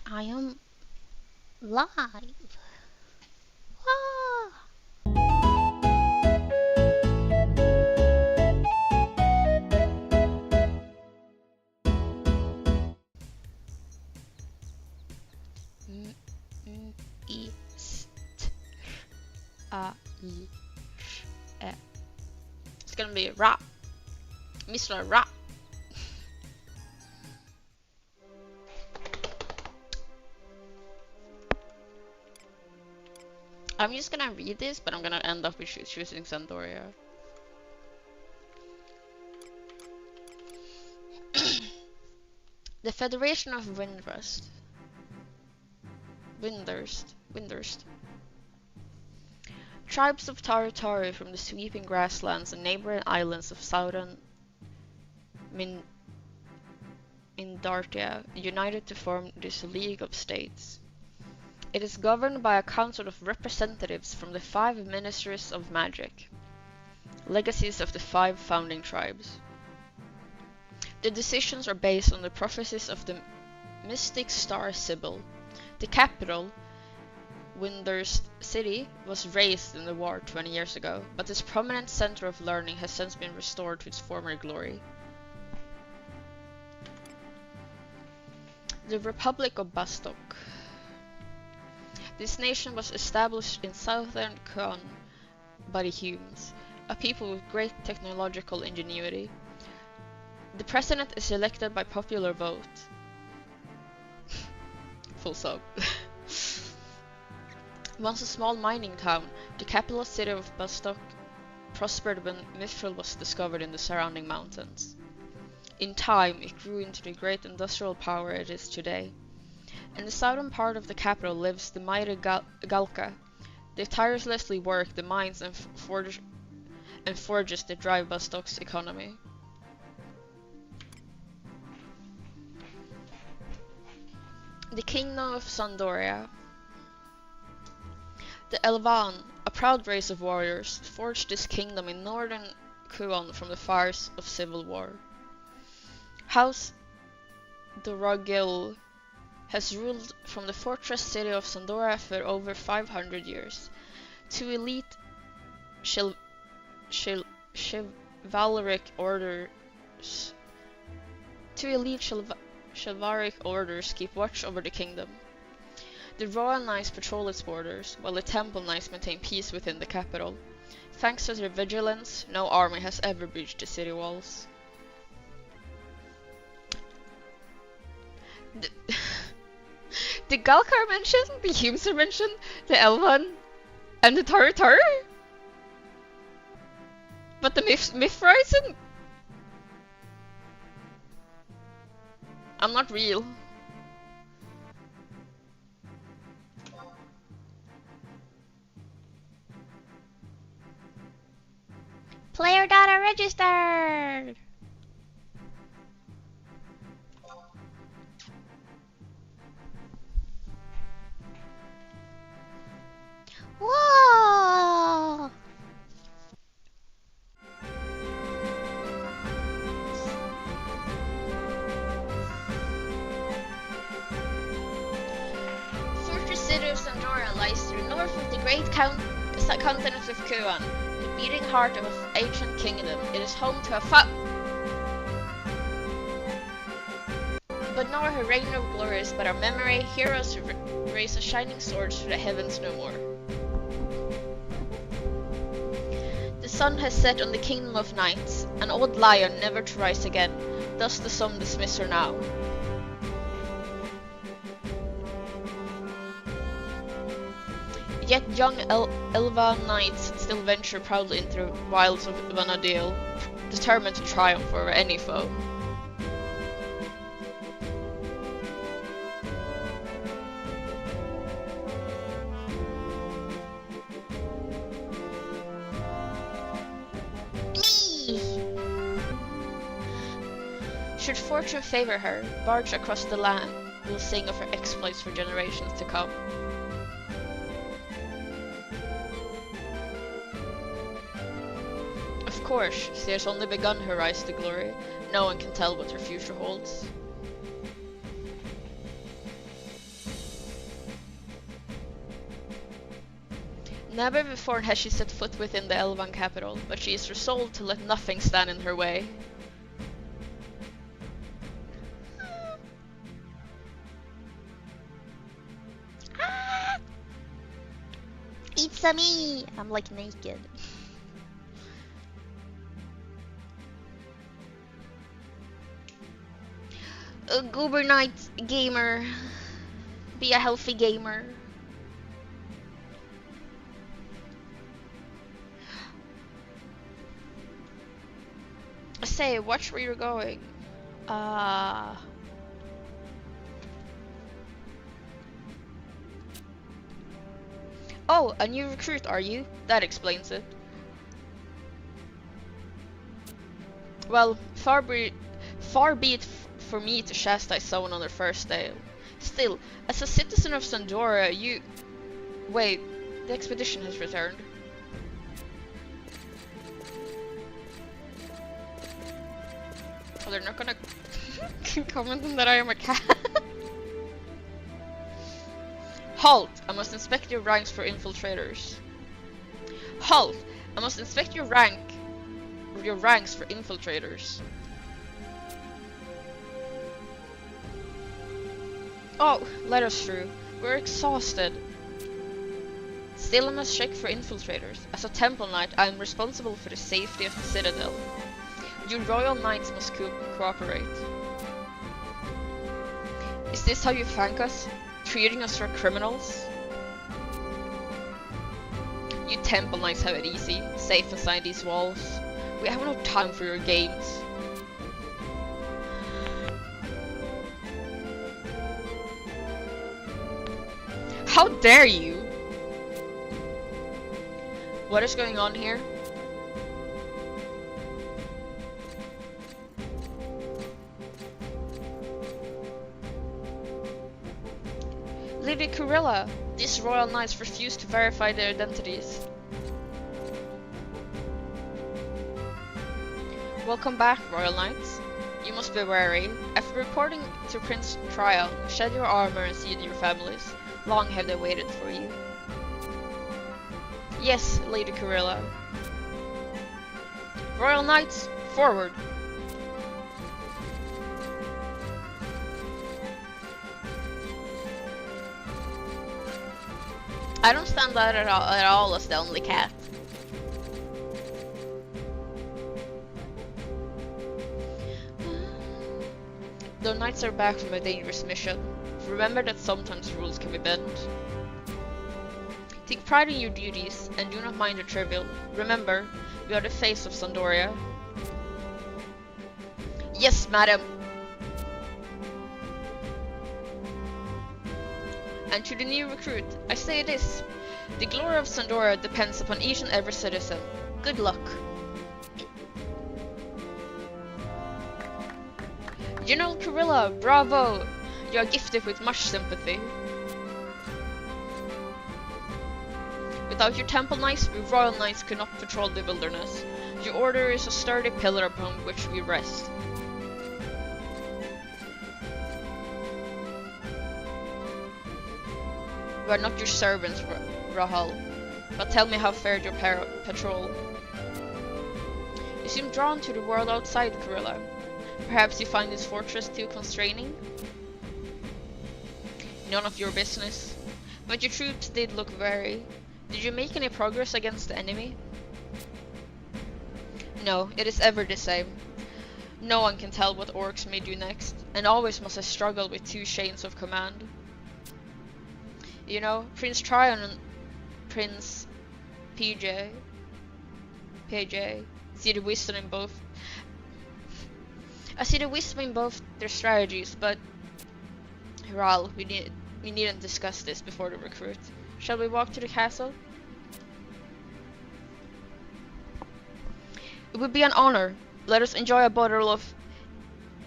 I am live. Ah. East. It's gonna be rap. Mistral rap. I'm just gonna read this, but I'm gonna end up with choosing Sandoria. The Federation of Windurst. Tribes of Taratari from the sweeping grasslands and neighboring islands of southern Mindartia united to form this League of States. It is governed by a council of representatives from the 5 ministries of magic, legacies of the 5 founding tribes. The decisions are based on the prophecies of the mystic star Sibyl. The capital, Windurst City, was razed in the war 20 years ago, but this prominent center of learning has since been restored to its former glory. The Republic of Bastok. This nation was established in southern Kuan by the Humes, a people with great technological ingenuity. The president is elected by popular vote. Full stop. Once a small mining town, the capital city of Bastok prospered when Mistral was discovered in the surrounding mountains. In time, it grew into the great industrial power it is today. In the southern part of the capital lives the mighty Galka. They tirelessly work the mines and forges that drive Bastok's economy. The Kingdom of Sandoria. The Elvan, a proud race of warriors, forged this kingdom in northern Kuan from the fires of civil war. House Doragil has ruled from the fortress city of Sandoria for over 500 years. Two elite chivalric orders keep watch over the kingdom. The Royal Knights patrol its borders, while the Temple Knights maintain peace within the capital. Thanks to their vigilance, no army has ever breached the city walls. The Galka are mentioned, the Humes are mentioned, the Elvan, and the Taratari? But the Mithrites? I'm not real. Player data registered! Whoa! Fortress city of Sandoria lies to the north of the great continent of Kuan, the beating heart of an ancient kingdom. It is home to but nor her reign of glory is but our memory. Heroes who raise a shining sword to the heavens no more. The sun has set on the kingdom of knights, an old lion never to rise again. Thus the song dismiss her now. Yet young Elva knights still venture proudly into the wilds of Vanadil, determined to triumph over any foe. Should fortune favor her, barge across the land will sing of her exploits for generations to come. Of course, she has only begun her rise to glory. No one can tell what her future holds. Never before has she set foot within the Elven capital, but she is resolved to let nothing stand in her way. Ah! It's a me! I'm like naked. A goober night gamer. Be a healthy gamer. Say, watch where you're going. Oh, a new recruit, are you? That explains it. Well, far be it for me to chastise someone on their first day. Still, as a citizen of Sandora, you... Wait, the expedition has returned. Oh, they're not gonna comment on that I am a cat. Halt! I must inspect your ranks for infiltrators. Halt! I must inspect your ranks for infiltrators. Oh, let us through. We're exhausted. Still, I must check for infiltrators. As a temple knight, I am responsible for the safety of the citadel. You royal knights must cooperate. Is this how you thank us? Treating us like criminals? You temple knights have it easy, safe inside these walls. We have no time for your games. How dare you? What is going on here? Lady Kurilla, these royal knights refuse to verify their identities. Welcome back, royal knights. You must be wary. After reporting to Prince Tryon, shed your armor and see your families. Long have they waited for you. Yes, Lady Kurilla. Royal knights, forward! I don't stand out at all as the only cat. The knights are back from a dangerous mission. Remember that sometimes rules can be bent. Take pride in your duties and do not mind the trivial. Remember, we are the face of Sandoria. Yes, madam! And to the new recruit, I say this. The glory of Sandora depends upon each and every citizen. Good luck. General Kurilla, bravo! You are gifted with much sympathy. Without your temple knights, we royal knights could not patrol the wilderness. Your order is a sturdy pillar upon which we rest. We are not your servants, Rahal, but tell me how fared your patrol. You seem drawn to the world outside, Kurilla. Perhaps you find this fortress too constraining? None of your business. But your troops did look wary. Did you make any progress against the enemy? No, it is ever the same. No one can tell what orcs may do next, and always must I struggle with two chains of command. You know, Prince Tryon and Prince PJ see the wisdom in both. I see the wisdom in both their strategies, but Ral, we needn't discuss this before the recruit. Shall we walk to the castle? It would be an honor. Let us enjoy a bottle of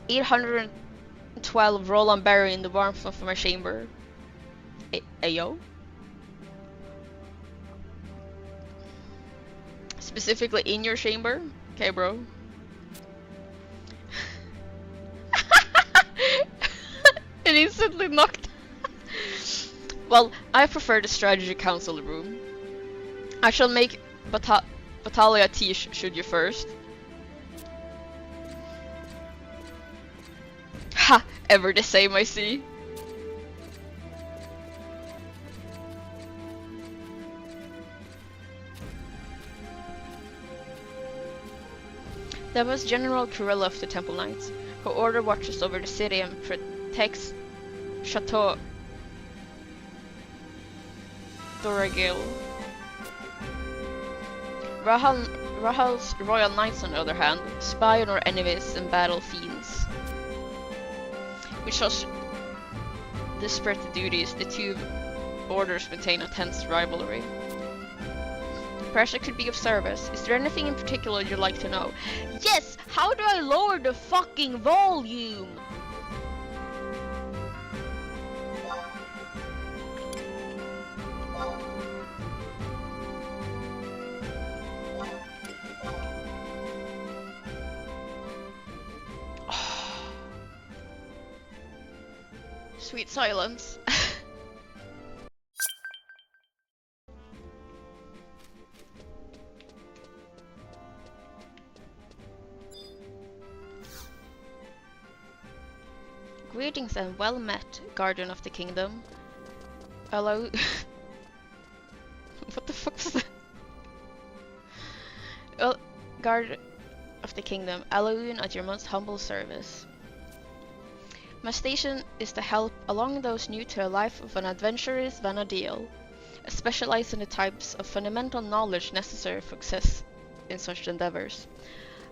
812 Roland Berry in the warmth of my chamber. Ayo? Specifically in your chamber? Okay, bro. And instantly knocked. Well, I prefer the strategy council room. I shall make Battaglia Tish should you first. Ha! Ever the same, I see. That was General Kurilla of the Temple Knights, who order watches over the city and protects Chateau Doragil. Rahal's Royal Knights, on the other hand, spy on our enemies and battle fiends. With such disparate duties, the two orders maintain a tense rivalry. Perhaps I could be of service. Is there anything in particular you'd like to know? Yes! How do I lower the fucking volume? Sweet silence. Greetings and well met, Guardian of the Kingdom. Hello. What the fuck was that? Well, Guard of the Kingdom, Alaoun at your most humble service. My station is to help along those new to a life of an adventurous Vana'diel, specialize in the types of fundamental knowledge necessary for success in such endeavors,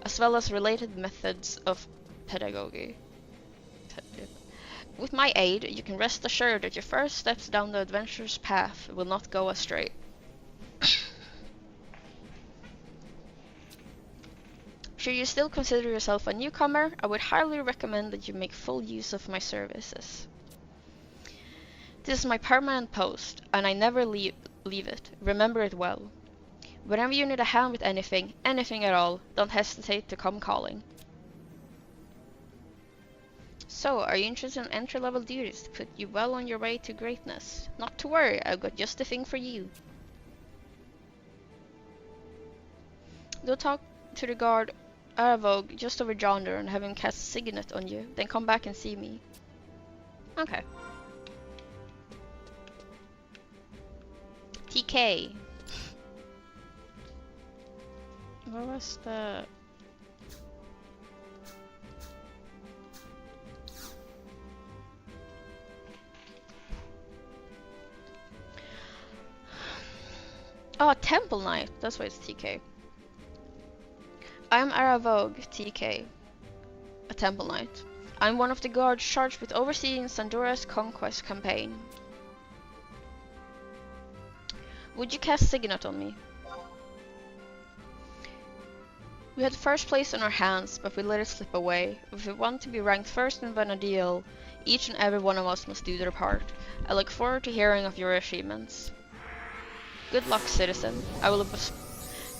as well as related methods of pedagogy. With my aid, you can rest assured that your first steps down the adventurer's path will not go astray. Should you still consider yourself a newcomer, I would highly recommend that you make full use of my services. This is my permanent post, and I never leave it. Remember it well. Whenever you need a hand with anything at all, don't hesitate to come calling. So, are you interested in entry-level duties to put you well on your way to greatness? Not to worry, I've got just the thing for you. Go talk to the guard Aravog just over yonder and have him cast Signet on you, then come back and see me. Okay. TK. What was the... Oh, Temple Knight. That's why it's TK. I'm Aravog, TK, a Temple Knight. I'm one of the guards charged with overseeing Sandora's conquest campaign. Would you cast Signet on me? We had first place in our hands, but we let it slip away. If we want to be ranked first in Vana'diel, each and every one of us must do their part. I look forward to hearing of your achievements. Good luck, citizen. I will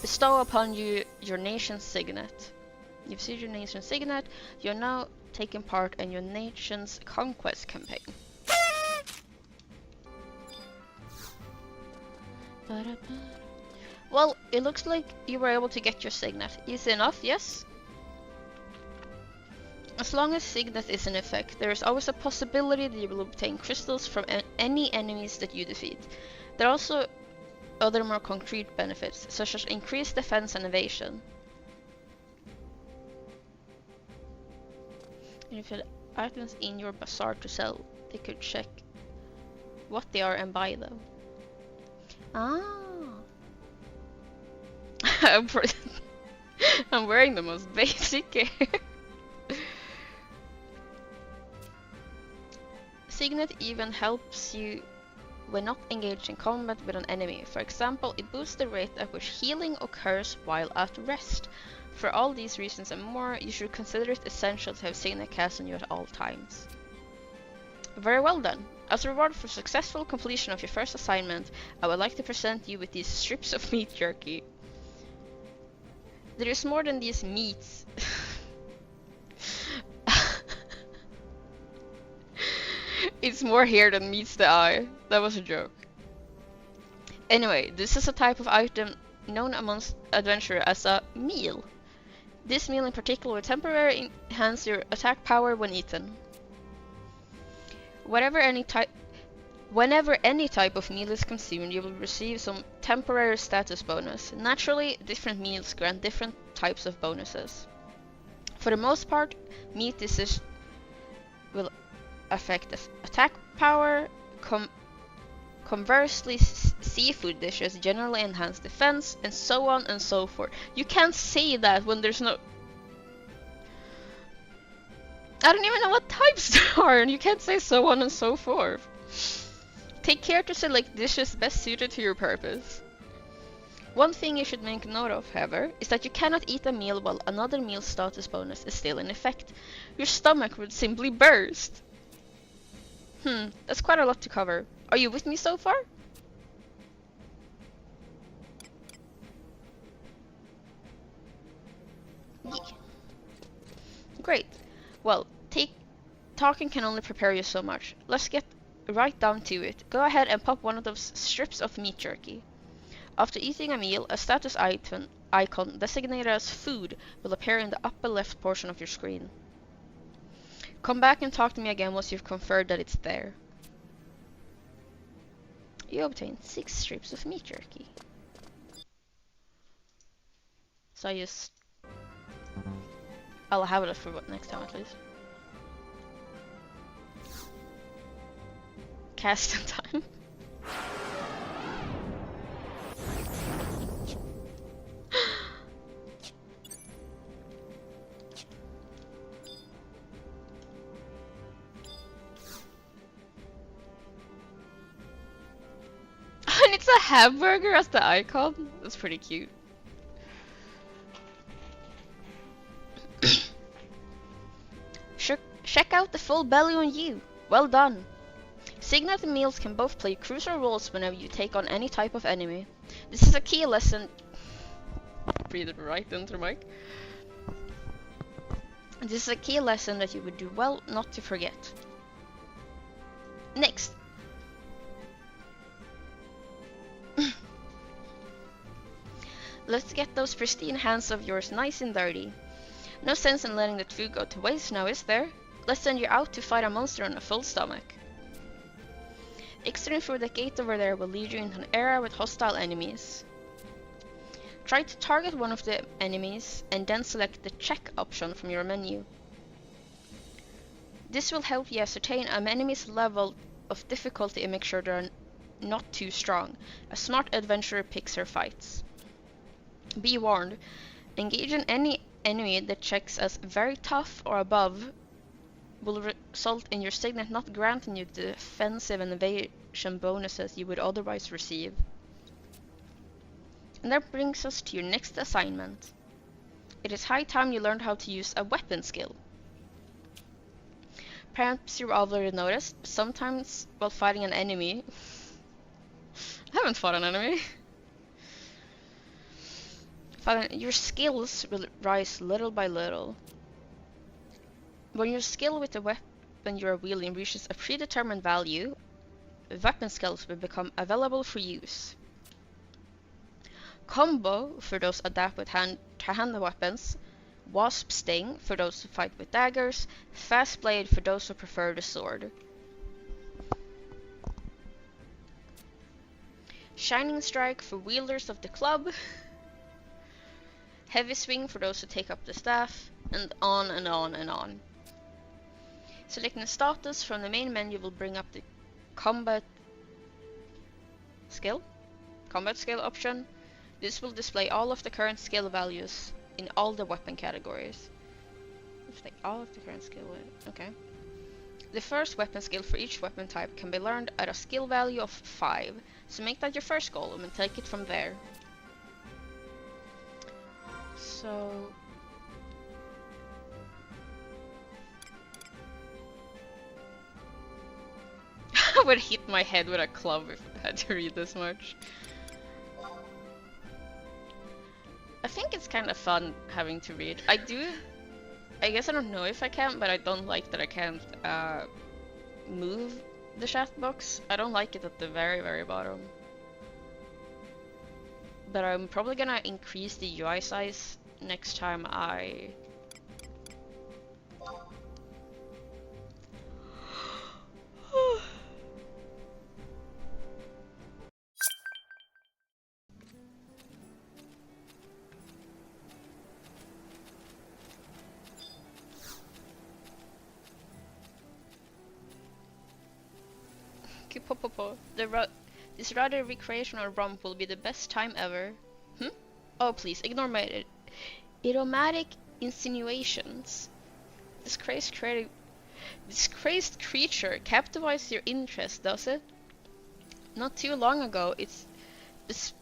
bestow upon you your nation's signet. You've seen your nation's signet. You're now taking part in your nation's conquest campaign. Well, it looks like you were able to get your signet. Easy enough, yes? As long as signet is in effect, there is always a possibility that you will obtain crystals from any enemies that you defeat. There are also other more concrete benefits, such as increased defense and evasion. And if you have items in your bazaar to sell, they could check what they are and buy them. Ah. I'm wearing the most basic gear. Signet even helps you when not engaged in combat with an enemy. For example, it boosts the rate at which healing occurs while at rest. For all these reasons and more, you should consider it essential to have Signet cast on you at all times. Very well then. As a reward for successful completion of your first assignment, I would like to present you with these strips of meat jerky. There is more than these meats. It's more here than meets the eye. That was a joke. Anyway, this is a type of item known amongst adventurers as a meal. This meal in particular will temporarily enhance your attack power when eaten. Whenever any type of meal is consumed, you will receive some temporary status bonus. Naturally, different meals grant different types of bonuses. For the most part, meat dishes will affect attack power. Conversely, seafood dishes generally enhance defense, and so on and so forth. You can't say that when there's no... I don't even know what types there are, and you can't say so on and so forth. Take care to select dishes best suited to your purpose. One thing you should make note of, however, is that you cannot eat a meal while another meal's status bonus is still in effect. Your stomach would simply burst. That's quite a lot to cover. Are you with me so far? Yeah. Great. Well, talking can only prepare you so much. Let's get right down to it. Go ahead and pop one of those strips of meat jerky. After eating a meal, a status icon designated as food will appear in the upper left portion of your screen. Come back and talk to me again once you've confirmed that it's there. You obtained 6 strips of meat jerky. So I'll have it for next time at least. Cast in time. And it's a hamburger as the icon? That's pretty cute. Check out the full belly on you. Well done. Signature meals can both play crucial roles whenever you take on any type of enemy. This is a key lesson. Breathe it right into the mic. This is a key lesson that you would do well not to forget. Next. Let's get those pristine hands of yours nice and dirty. No sense in letting that food go to waste now, is there? Let's send you out to fight a monster on a full stomach. Exiting through the gate over there will lead you into an area with hostile enemies. Try to target one of the enemies and then select the check option from your menu. This will help you ascertain an enemy's level of difficulty and make sure they're not too strong. A smart adventurer picks her fights. Be warned, engaging any enemy that checks as very tough or above will result in your signet not granting you the defensive and evasion bonuses you would otherwise receive. And that brings us to your next assignment. It is high time you learned how to use a weapon skill. Perhaps you've already noticed, sometimes while fighting an enemy... I haven't fought an enemy. Your skills will rise little by little. When your skill with the weapon you are wielding reaches a predetermined value, weapon skills will become available for use. Combo for those adept with hand-to-hand weapons, Wasp Sting for those who fight with daggers, Fast Blade for those who prefer the sword. Shining Strike for wielders of the club, Heavy Swing for those who take up the staff, and on and on and on. Selecting the status from the main menu will bring up the combat skill option. This will display all of the current skill values in all the weapon categories. Display all of the current skill values. Okay. The first weapon skill for each weapon type can be learned at a skill value of 5, so make that your first goal and take it from there. So... I would hit my head with a club if I had to read this much. I think it's kind of fun having to read. I guess I don't know if I can, but I don't like that I can't move the chat box. I don't like it at the very, very bottom. but I'm probably gonna increase the UI size next time I... This rather recreational romp will be the best time ever. Hmm? Oh please, ignore my idiomatic insinuations. This crazed creature captivates your interest, does it? Not too long ago, bes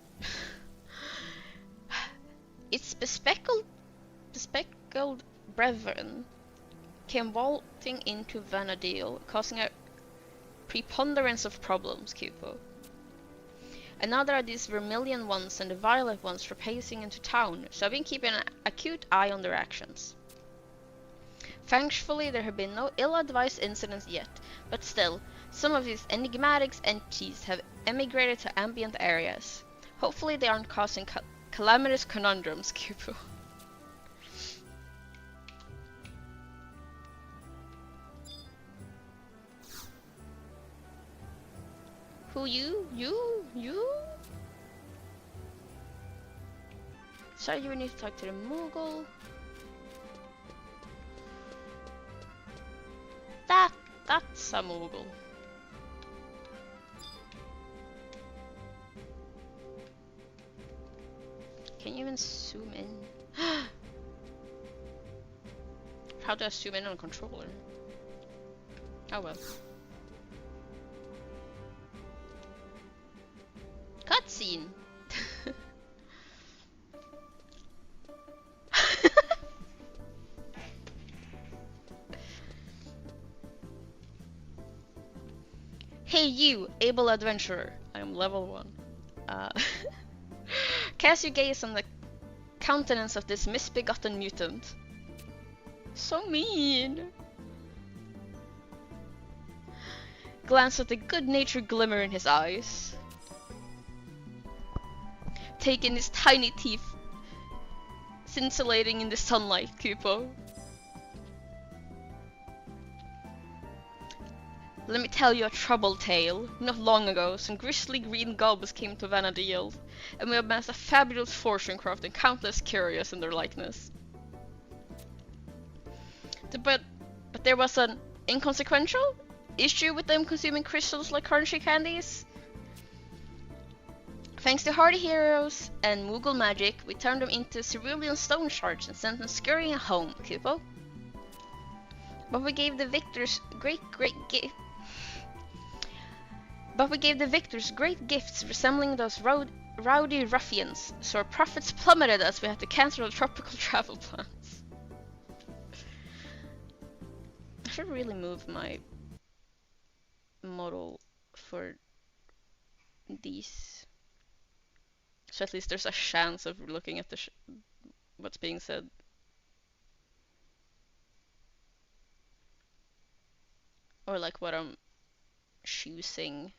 its bespectacled brethren came vaulting into Vanadil, causing a preponderance of problems, Cupo. And now there are these vermilion ones and the violet ones rapacing into town, so I've been keeping an acute eye on their actions. Thankfully, there have been no ill-advised incidents yet, but still, some of these enigmatic entities have emigrated to ambient areas. Hopefully they aren't causing calamitous conundrums, Cupo. Who you? You? Sorry, you need to talk to the Moogle. That's a Moogle. Can you even zoom in? How do I zoom in on a controller? Oh well. Cutscene. Hey you, able adventurer. I am level 1. Cast your gaze on the countenance of this misbegotten mutant. So mean. Glance at the good-natured glimmer in his eyes. Take in his tiny teeth, scintillating in the sunlight, Kupo. Let me tell you a troubled tale. Not long ago, some grisly green goblins came to Vanadil, and we amassed a fabulous fortune crafting countless curios in their likeness. But there was an inconsequential issue with them consuming crystals like crunchy candies. Thanks to hardy heroes and Moogle magic, we turned them into cerulean stone shards and sent them scurrying home, Kupo. But we gave the victors great gifts resembling those rowdy ruffians, so our profits plummeted as we had to cancel our tropical travel plans. I should really move my model for these, so at least there's a chance of looking at the what's being said. Or like what I'm choosing.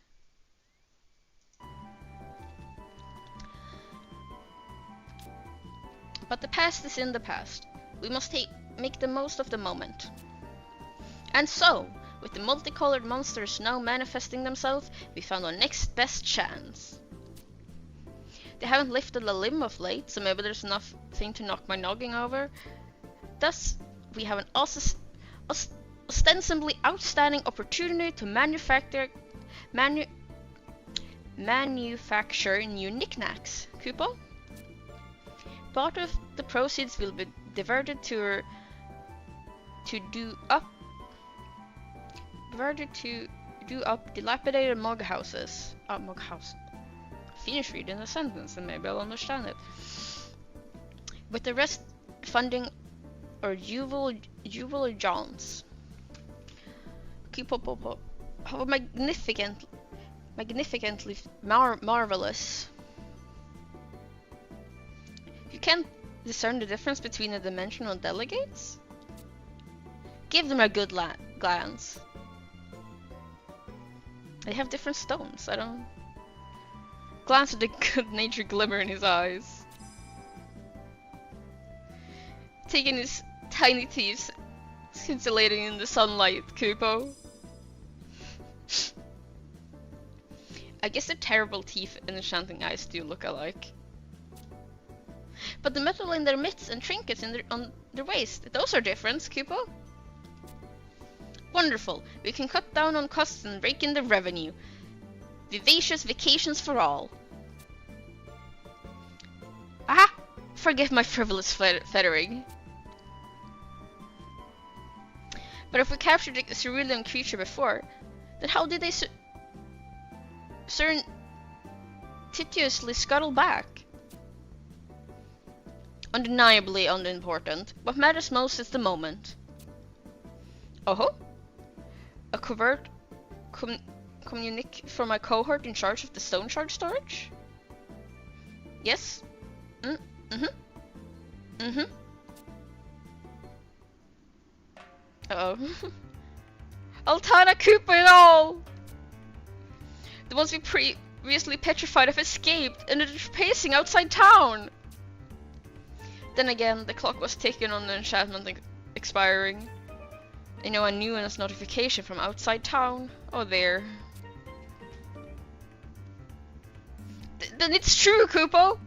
But the past is in the past. We must make the most of the moment. And so, with the multicolored monsters now manifesting themselves, we found our next best chance. They haven't lifted a limb of late, so maybe there's nothing to knock my noggin over. Thus, we have an ostensibly outstanding opportunity to manufacture new knickknacks, Kupo. Part of the proceeds will be diverted to do up dilapidated mug houses. Mug house. Finish reading the sentence and maybe I'll understand it. With the rest funding our juvenile Johns. Kupo, how magnificently marvelous. You can't discern the difference between the dimensional delegates? Give them a good glance. They have different stones. I don't... Glance at the good-natured glimmer in his eyes. Taking his tiny teeth, scintillating in the sunlight, Kupo. I guess the terrible teeth and enchanting eyes do look alike. But the metal in their mitts and trinkets on their waist, those are different, Kupo. Wonderful. We can cut down on costs and rake in the revenue. Vivacious vacations for all. Ah! Forgive my frivolous feathering. But if we captured the cerulean creature before, then how did they surreptitiously scuttle back? Undeniably unimportant. What matters most is the moment. Oh-ho? A covert communique from my cohort in charge of the stone shard storage? Yes? Uh-oh. Altana, Koopa and all! The ones we previously petrified have escaped and are pacing outside town! Then again, the clock was ticking on the enchantment expiring. I know a nuanced notification from outside town. Oh, there. Then it's true, Kupo!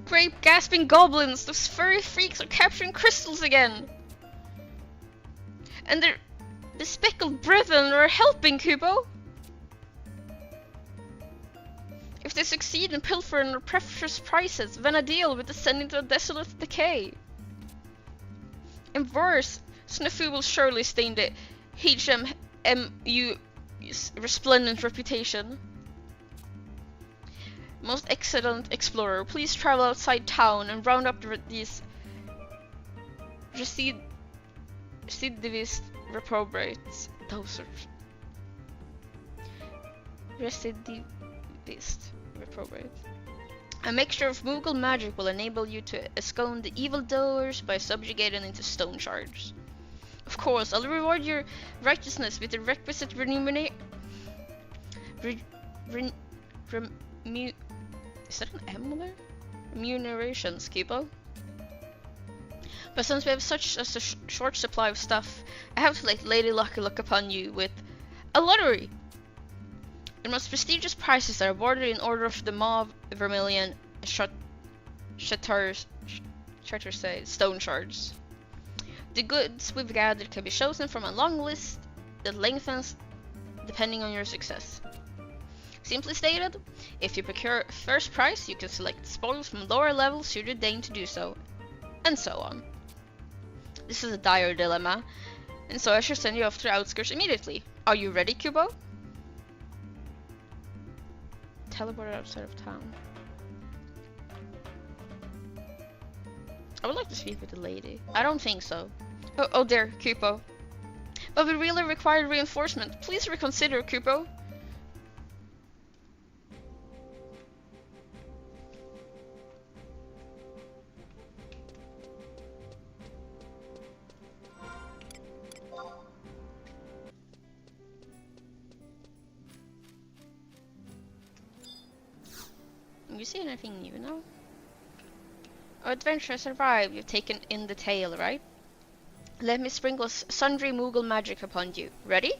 Great gasping goblins! Those furry freaks are capturing crystals again! And their bespectacled brethren are helping, Kupo! If they succeed in pilfering our precious prizes, then a deal will descend into a desolate decay. And worse, Snafu will surely stain the HMMU's resplendent reputation. Most excellent explorer, please travel outside town and round up these recidivist reprobates. Those are recidivist reprobates. A mixture of Moogle magic will enable you to escone the evildoers by subjugating into stone shards. Of course, I'll reward your righteousness with the requisite is that an M there? Remuneration, Skibo. But since we have such a short supply of stuff, I have to let Lady Lucky look upon you with a lottery! The most prestigious prizes are awarded in order of the Mauve, Vermilion, Shattersay stone shards. The goods we've gathered can be chosen from a long list that lengthens depending on your success. Simply stated, if you procure first prize, you can select spoils from lower levels should you deign to do so, and so on. This is a dire dilemma, and so I should send you off to the outskirts immediately. Are you ready, Kubo? Teleported outside of town. I would like to speak with the lady. I don't think so. Oh there, Kupo. But we really require reinforcement. Please reconsider, Kupo. You see anything new now? Our adventure has arrived. You've taken in the tale, right? Let me sprinkle sundry Moogle magic upon you. Ready?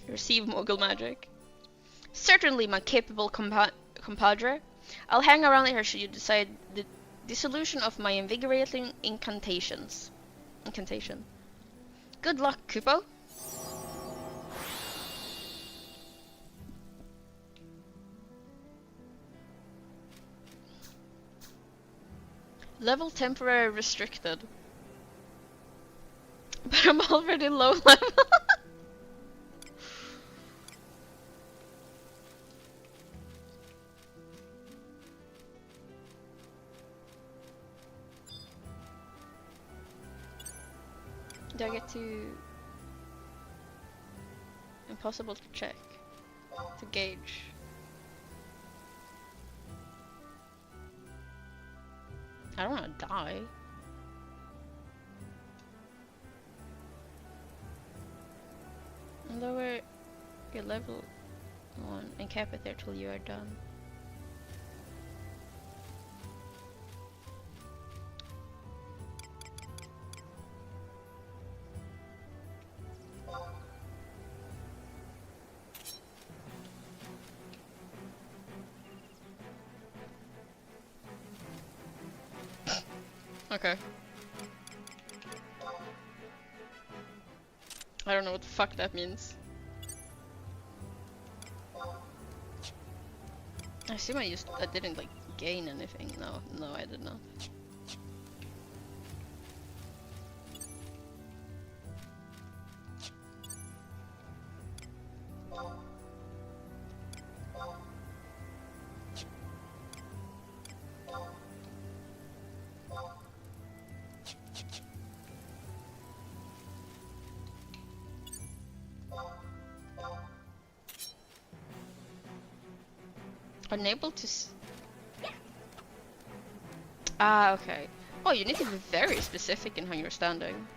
Receive Moogle magic. Certainly, my capable compadre. I'll hang around here should you decide the dissolution of my invigorating incantation. Good luck, Kupo. Level temporary restricted. But I'm already low level. Do I get to... Impossible to check. To gauge. I don't want to die. Lower You're level 1 and cap it there till you are done. Okay. I don't know what the fuck that means. I assume I didn't like gain anything. No, I did not. Unable to Ah, okay. Oh, you need to be very specific in how you're standing.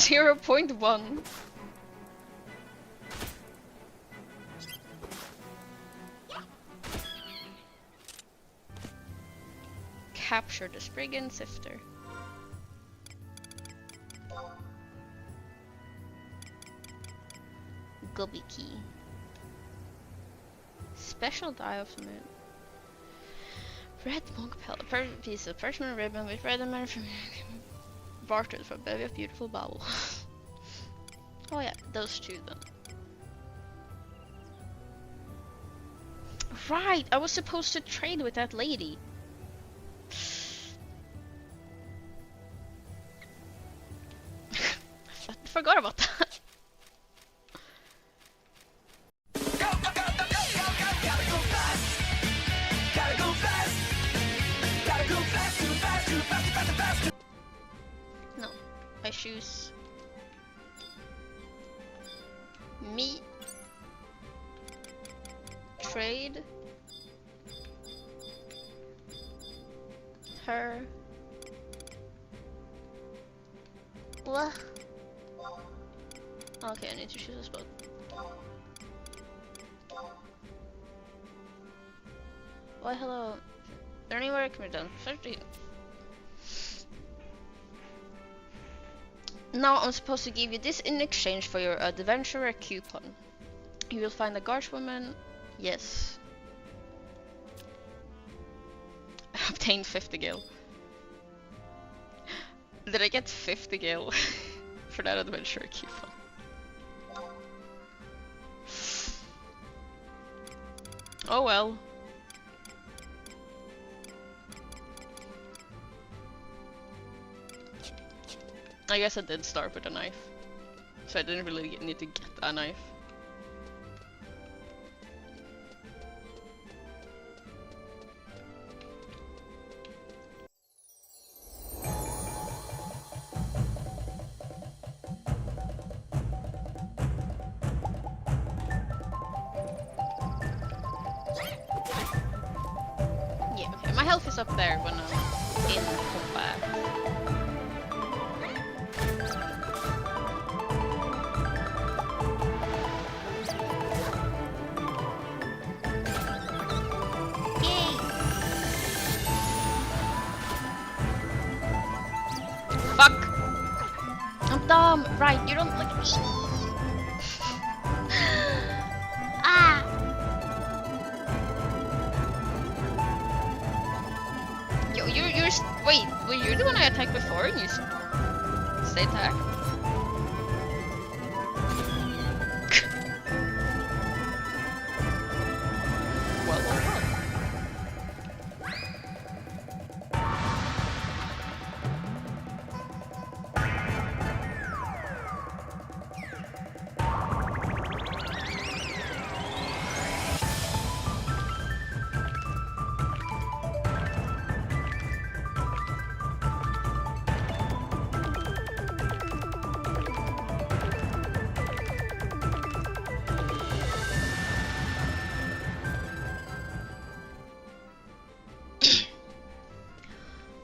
.1. Capture the Spriggan Sifter. Gubby key. Special die of the moon. Red monk pellet. Piece of parchment ribbon with red and from bartered for a bevy of beautiful bauble. Oh yeah, those two then. Right, I was supposed to trade with that lady. I forgot about that. No, I choose me, trade her. What? Okay, I need to choose a spot. Why hello. Learning work can be done. 30. Now I'm supposed to give you this in exchange for your adventurer coupon. You will find a guardswoman. Yes. Obtained 50 gil. Did I get 50 gil for that adventurer coupon? Oh well. I guess I did start with a knife, so I didn't really need to get a knife. Yeah, okay, my health is up there when I'm in combat. Right, you don't like me. Ah! You're wait, were you the one I attacked before and you stay attacked? Well.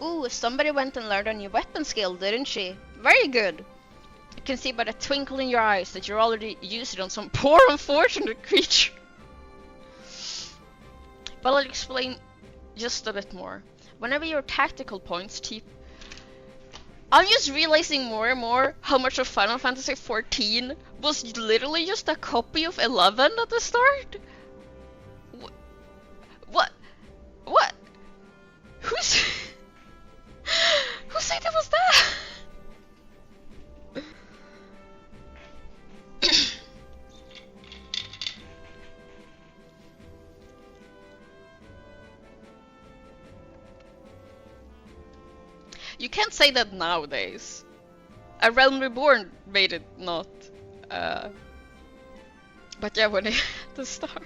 Ooh, somebody went and learned a new weapon skill, didn't she? Very good. I can see by the twinkle in your eyes that you're already used it on some poor unfortunate creature. But I'll explain just a bit more. Whenever your tactical points keep... I'm just realizing more and more how much of Final Fantasy XIV was literally just a copy of 11 at the start. What? What? Who's... Who said it was that? You can't say that nowadays. A Realm Reborn made it not. But yeah, when it at the start.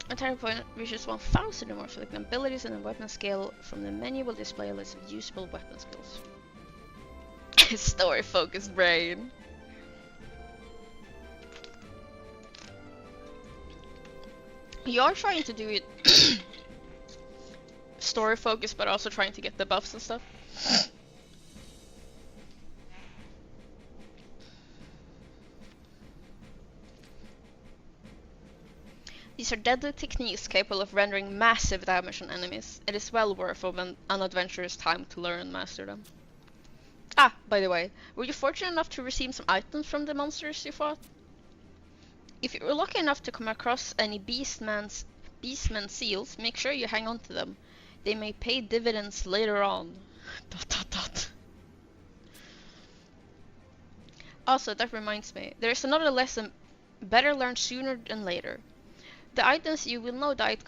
Entire point reaches 1000 or more. Select abilities and a weapon skill from the menu will display a list of usable weapon skills. Story focused brain. You are trying to do it story focused, but also trying to get the buffs and stuff. These are deadly techniques capable of rendering massive damage on enemies. It is well worth an adventurer's time to learn and master them. Ah, by the way, were you fortunate enough to receive some items from the monsters you fought? If you were lucky enough to come across any Beastman seals, make sure you hang on to them. They may pay dividends later on. ... Also, that reminds me, there is another lesson better learned sooner than later. The items you will no doubt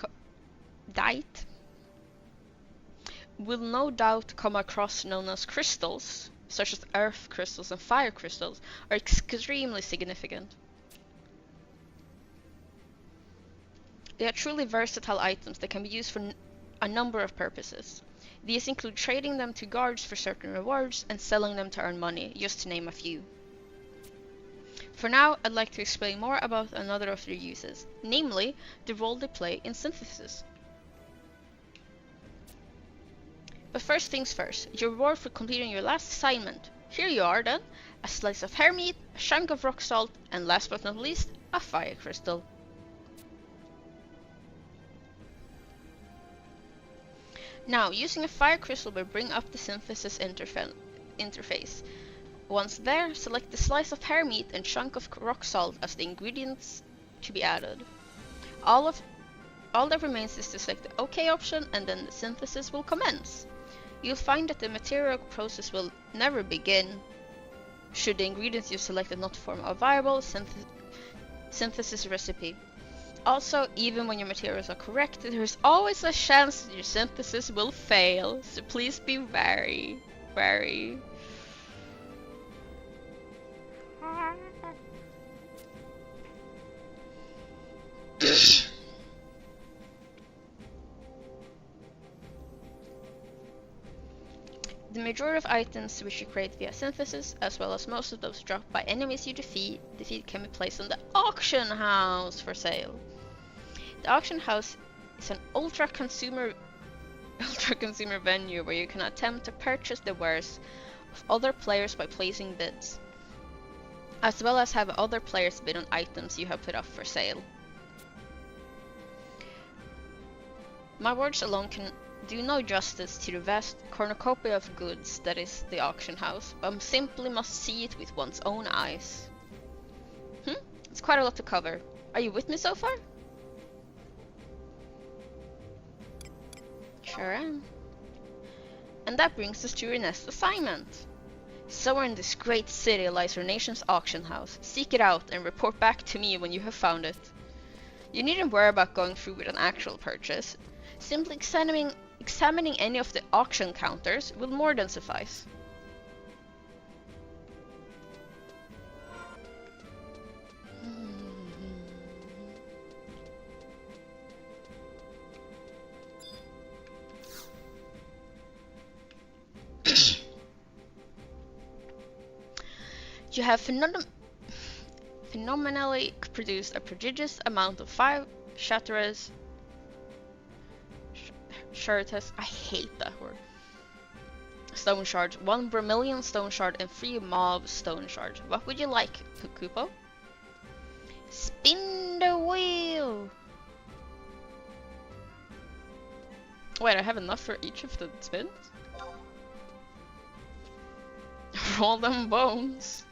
come across known as crystals, such as earth crystals and fire crystals, are extremely significant. They are truly versatile items that can be used for a number of purposes. These include trading them to guards for certain rewards and selling them to earn money, just to name a few. For now, I'd like to explain more about another of their uses, namely, the role they play in synthesis. But first things first, your reward for completing your last assignment. Here you are then, a slice of hare meat, a chunk of rock salt, and last but not least, a fire crystal. Now, using a fire crystal will bring up the synthesis interface. Once there, select the slice of hare meat and chunk of rock salt as the ingredients to be added. All that remains is to select the OK option, and then the synthesis will commence. You'll find that the material process will never begin should the ingredients you selected not form a viable synthesis recipe. Also, even when your materials are correct, there is always a chance that your synthesis will fail, so please be wary. The majority of items which you create via synthesis, as well as most of those dropped by enemies you defeat can be placed on the auction house for sale. The auction house is an ultra consumer venue where you can attempt to purchase the wares of other players by placing bids, as well as have other players bid on items you have put up for sale. My words alone can do no justice to the vast cornucopia of goods that is the auction house, but simply must see it with one's own eyes. It's quite a lot to cover. Are you with me so far? Sure am. And that brings us to your next assignment. Somewhere in this great city lies our nation's auction house. Seek it out and report back to me when you have found it. You needn't worry about going through with an actual purchase. Simply examining any of the auction counters will more than suffice. You have phenomenally produced a prodigious amount of 5 shatterers. Shards. I hate that word. Stone shards, 1 vermilion stone shard, and 3 mauve stone shards. What would you like, Kupo? Spin the wheel! Wait, I have enough for each of the spins? Roll them bones.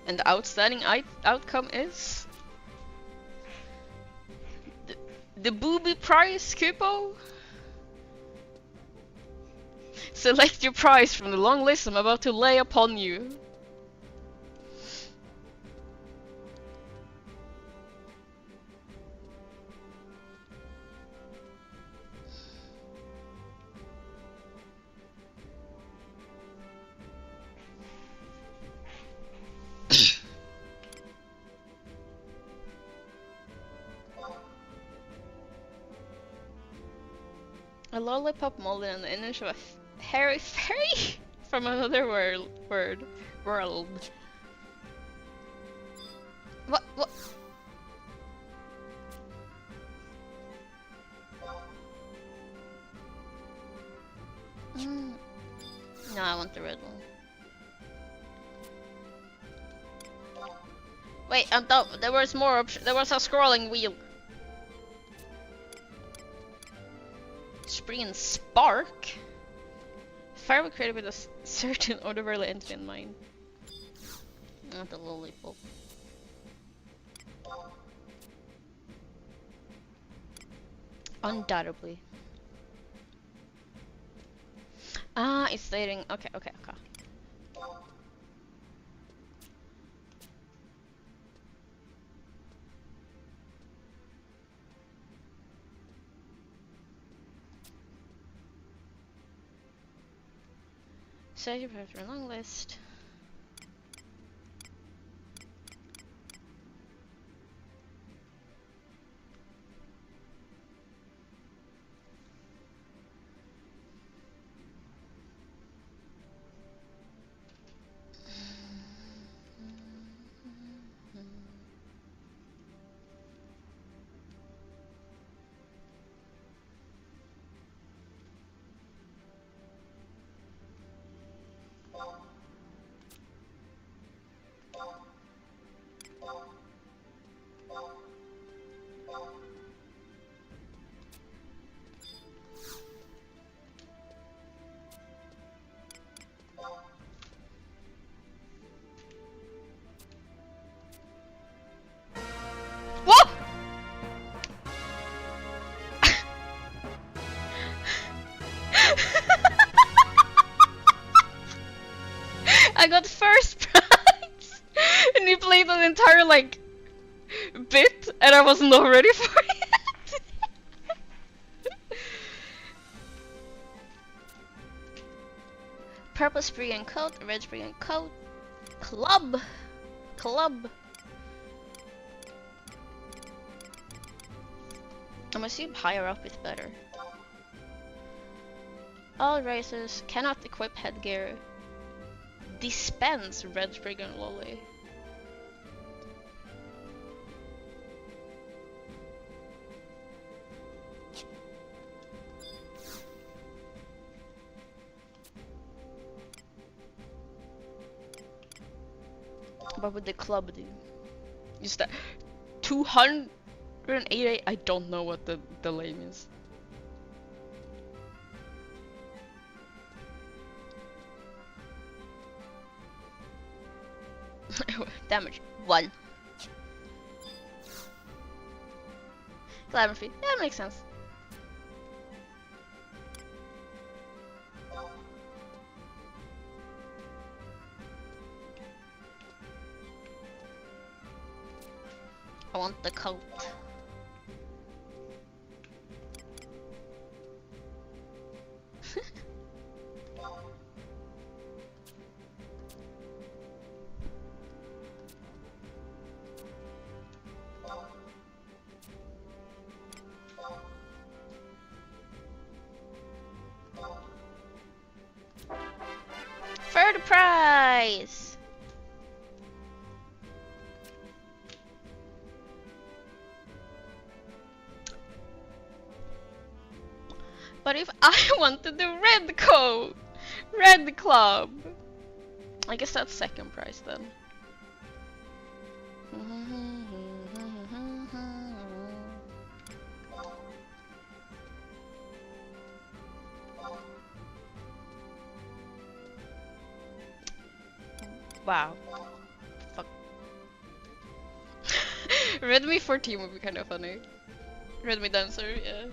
And the outstanding outcome is... the booby prize, Kupo? Select your prize from the long list I'm about to lay upon you. A lollipop molded in the image of a hairy fairy from another world. What? No, I want the red one. Wait, there was more options. There was a scrolling wheel. Spriggan Spark? Fire was created with a certain otherworldly entity in mind. Not the lollipop. Undoubtedly. Ah, it's stating. Okay. So you have your long list. What? I got first prize, and you played an entire bit, and I was not ready for it. Purple Spriggan coat, red Spriggan coat, club. I'm assuming higher up is better. All races cannot equip headgear. Dispense red Spriggan lolly. What would the club do? Just that 280. I don't know what the lame is. Damage 1. Glamour feed. Yeah, that makes sense. I want the coat. For the prize! But if I wanted the red coat, red club, I guess that's second prize then. Wow. Fuck. Redmi 14 would be kind of funny. Redmi Dancer, yeah.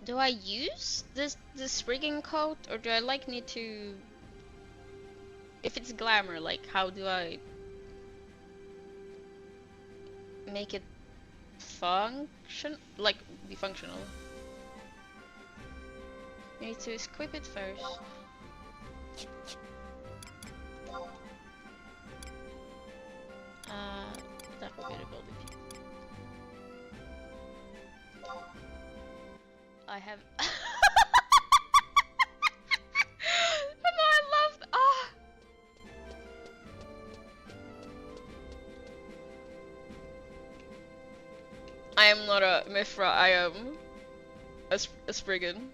Do I use the Spriggan coat, or do I like need to? If it's glamour, like how do I make it function? Like be functional? You need to equip it first. That would be the body. I have. No, I loved. Ah. I am not a Mithra. I am a Spriggan.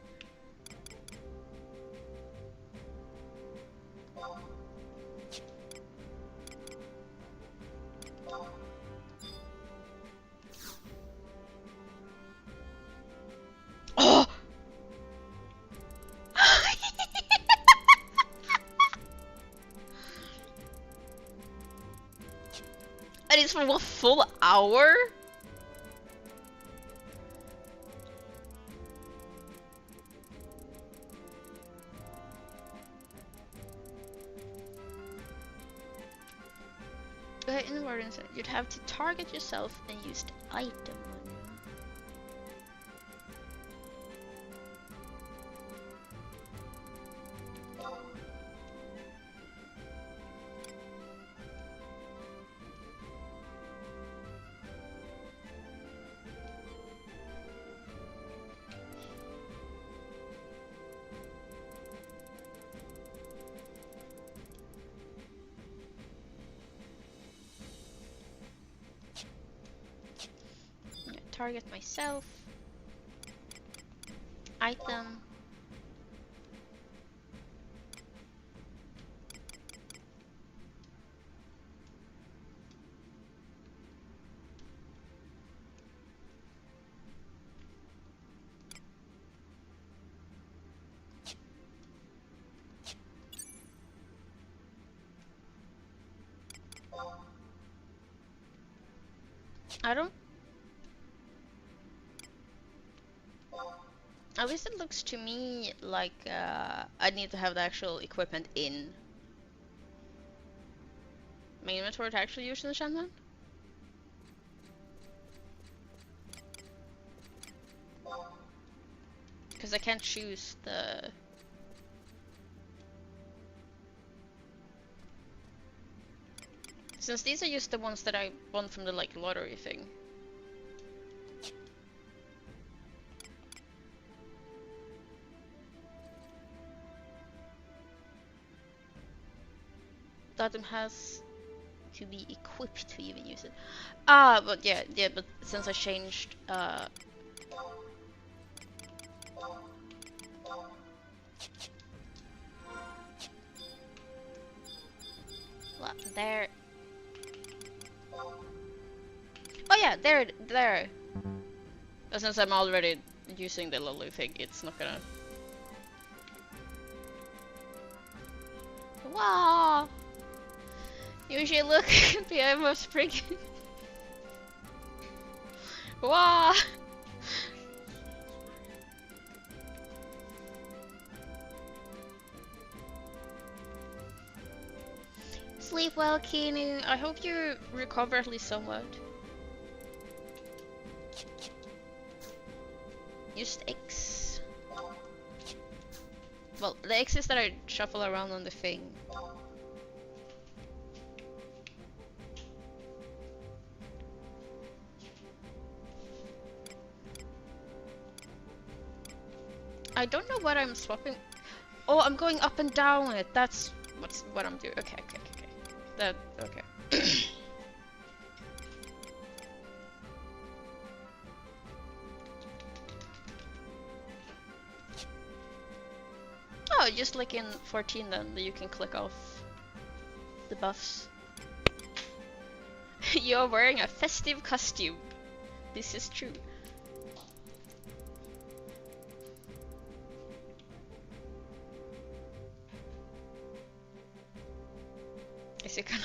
Oh! And it's for a full hour? In you'd have to target yourself and use the item menu. Target myself. Item. I don't. At least it looks to me like I need to have the actual equipment in my inventory to actually use the enchantment. Because I can't choose the... Since these are just the ones that I won from the like lottery thing. The item has to be equipped to even use it. Ah, but yeah, but since I changed, there. Oh yeah, there. But since I'm already using the lily thing, it's not gonna. Wow! You should look at the emo Spriggan. Wow! Sleep well, Keanu. I hope you recover at least somewhat. Used X. Well, the X is that I shuffle around on the thing. I don't know what I'm swapping. Oh, I'm going up and down it. That's what I'm doing. Okay. That okay. Oh, just like in 14 then, that you can click off the buffs. You're wearing a festive costume. This is true. Is it gonna...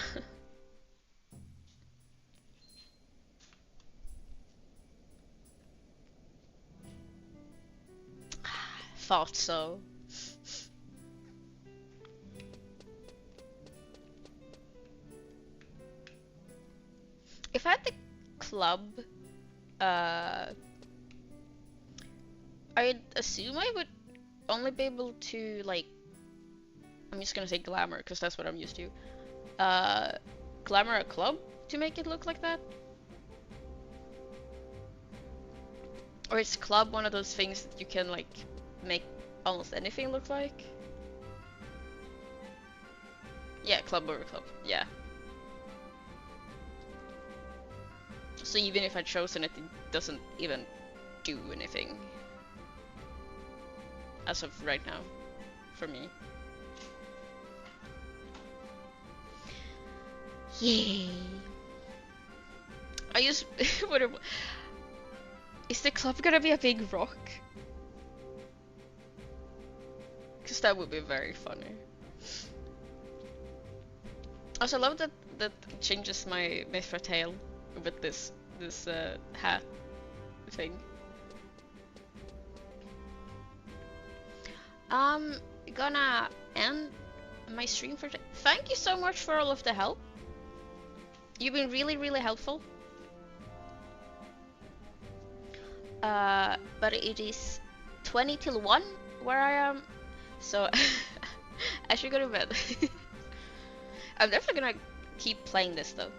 Thought so. If I had the club, I'd assume I would only be able to, like, I'm just gonna say glamour, because that's what I'm used to. Glamour a club to make it look like that? Or is club one of those things that you can, like, make almost anything look like? Yeah, club over club, yeah. So even if I'd chosen it, it doesn't even do anything. As of right now, for me. Yay! I just... Is the club gonna be a big rock? Because that would be very funny. Also, I love that it changes my Mithra tail with this hat thing. Gonna end my stream for today. Thank you so much for all of the help. You've been really helpful. But it is 20 till 1 where I am, so I should go to bed. I'm definitely gonna keep playing this though.